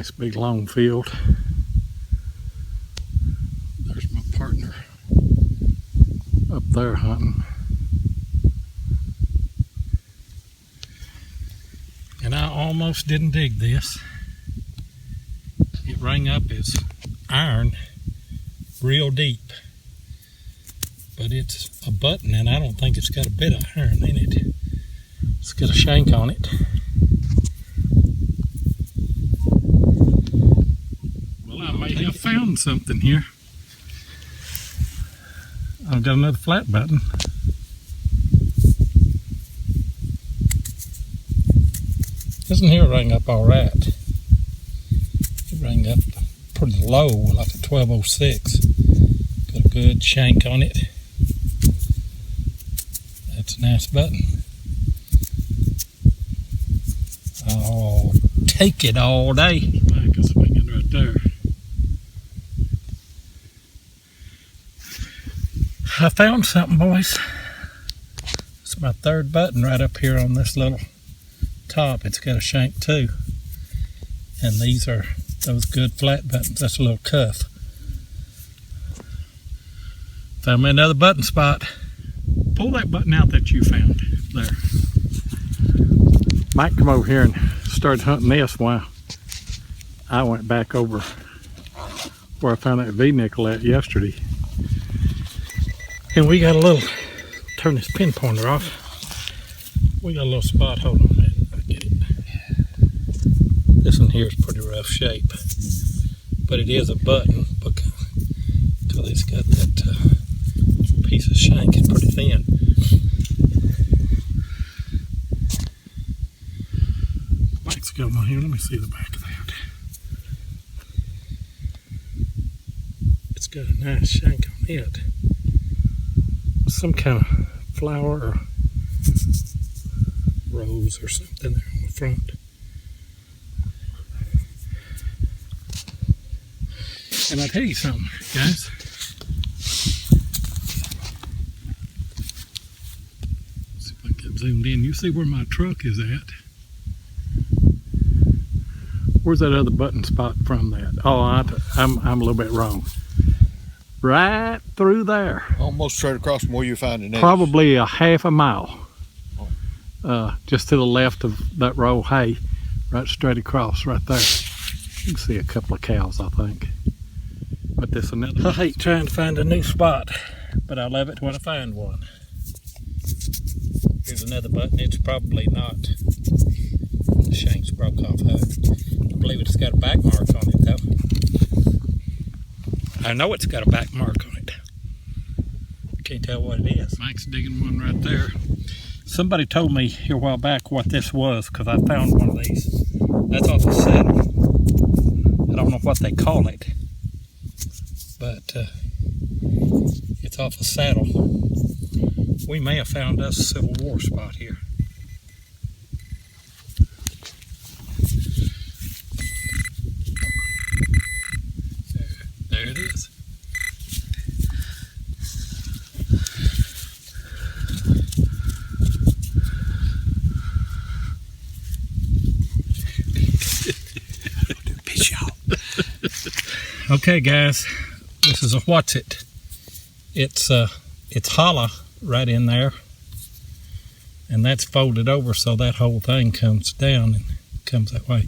Nice big long field. There's my partner up there hunting. And I almost didn't dig this. It rang up as iron real deep. But it's a button and I don't think it's got a bit of iron in it. It's got a shank on it. Well, I may have found something here. I've got another flat button. Doesn't here ring up all right? It rang up pretty low, like a 1206. Got a good shank on it. That's a nice button. Oh, take it all day. Mike is swinging right there. I found something, boys. It's my third button right up here on this little top. It's got a shank too. And these are those good flat buttons. That's a little cuff. Found me another button spot. Pull that button out that you found there. Mike come over here and started hunting this while I went back over where I found that V-nickel at yesterday. And we got a little, turn this pin pointer off. We got a little spot, hold on a minute, I'll get it. This one here is pretty rough shape. But it is a button because it's got that piece of shank, it's pretty thin. Mike's got one here, let me see the back of that. It's got a nice shank on it. Some kind of flower or rose or something there on the front. And I'll tell you something, guys. See if I can get zoomed in. You see where my truck is at? Where's that other button spot from that? Oh, I'm a little bit wrong. Right through there. Almost straight across from where you find it. Probably a half a mile. Just to the left of that row of hay. Right straight across, right there. You can see a couple of cows, I think. But this another. I hate trying to find a new spot, but I love it when I find one. Here's another button. It's probably not. The shank's broke off of it. I believe it's got a back mark on it though. I know it's got a back mark on it. Can't tell what it is. Mike's digging one right there. Somebody told me here a while back what this was because I found one of these. That's off the saddle. I don't know what they call it, but it's off a saddle. We may have found us a Civil War spot here. There it is. Okay, guys, this is a what's it. It's hollow right in there, and that's folded over so that whole thing comes down and comes that way.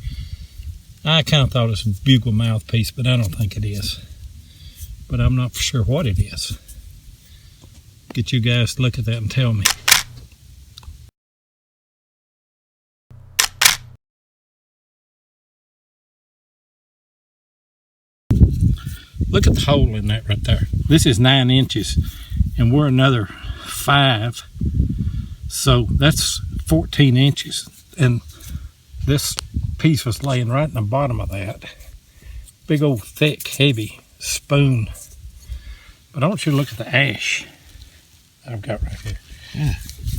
I kind of thought it was a bugle mouthpiece, but I don't think it is. But I'm not for sure what it is. Get you guys to look at that and tell me. Look at the hole in that right there. This is 9 inches, and we're another 5. So that's 14 inches. And this piece was laying right in the bottom of that. Big old thick, heavy spoon. But I want you to look at the ash I've got right here. Yeah.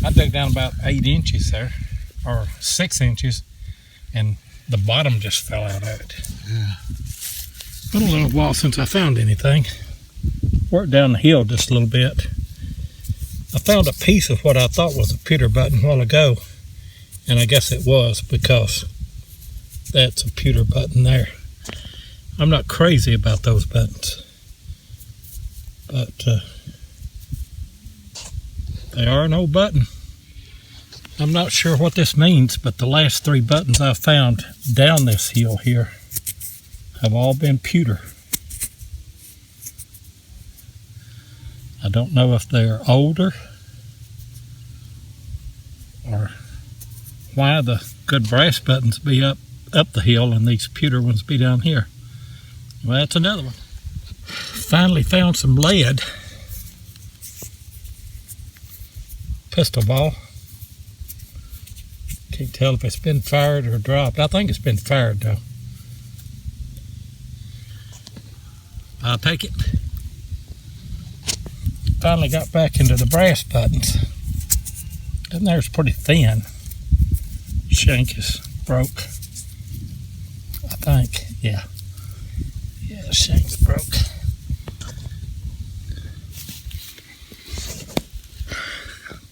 I dug down about 8 inches there, or 6 inches, and the bottom just fell out of it. Yeah. Been a little while since I found anything. Worked down the hill just a little bit. I found a piece of what I thought was a pewter button a while ago, and I guess it was because that's a pewter button there. I'm not crazy about those buttons, but they are an old button. I'm not sure what this means, but the last 3 buttons I've found down this hill here have all been pewter. I don't know if they're older or why the good brass buttons be up the hill and these pewter ones be down here. Well, that's another one. Finally found some lead. Pistol ball. Can't tell if it's been fired or dropped. I think it's been fired though. I'll take it. Finally got back into the brass buttons. And there's pretty thin. Shank is broke. I think, yeah. Yeah, the shank's broke.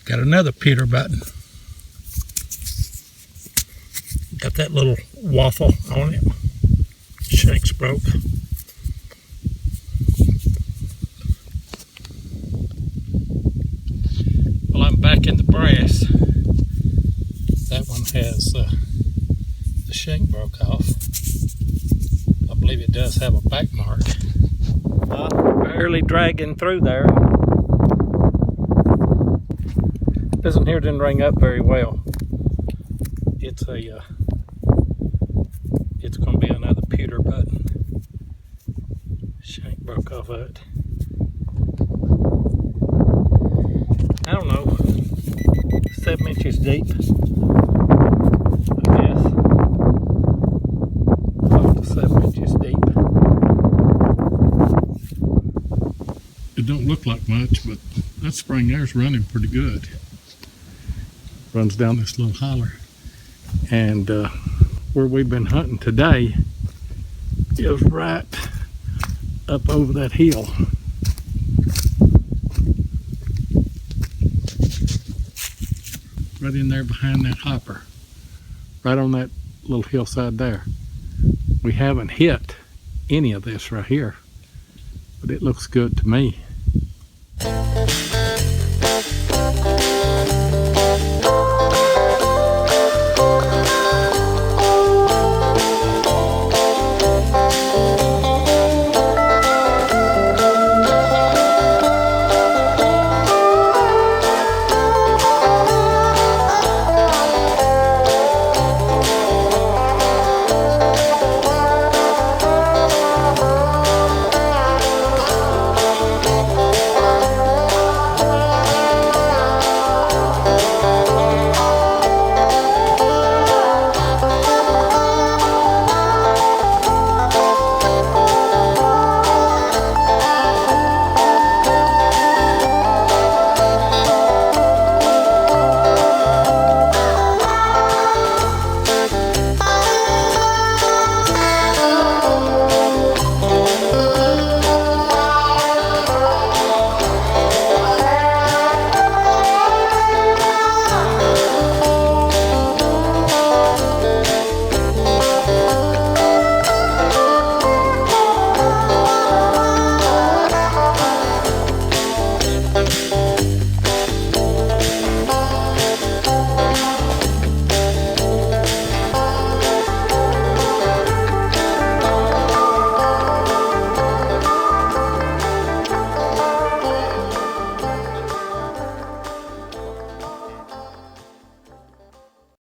Got another pewter button. Got that little waffle on it. Shank's broke. Well, I'm back in the brass. That one has the shank broke off. I believe it does have a back mark. Barely dragging through there. This one here didn't ring up very well. It's going to be another pewter button. Shank broke off of it. I don't know, 7 inches deep, I guess. Up to 7 inches deep. It don't look like much, but that spring there's running pretty good. Runs down this little holler. And where we've been hunting today is right up over that hill. Right in there behind that hopper. Right on that little hillside there. We haven't hit any of this right here, but it looks good to me.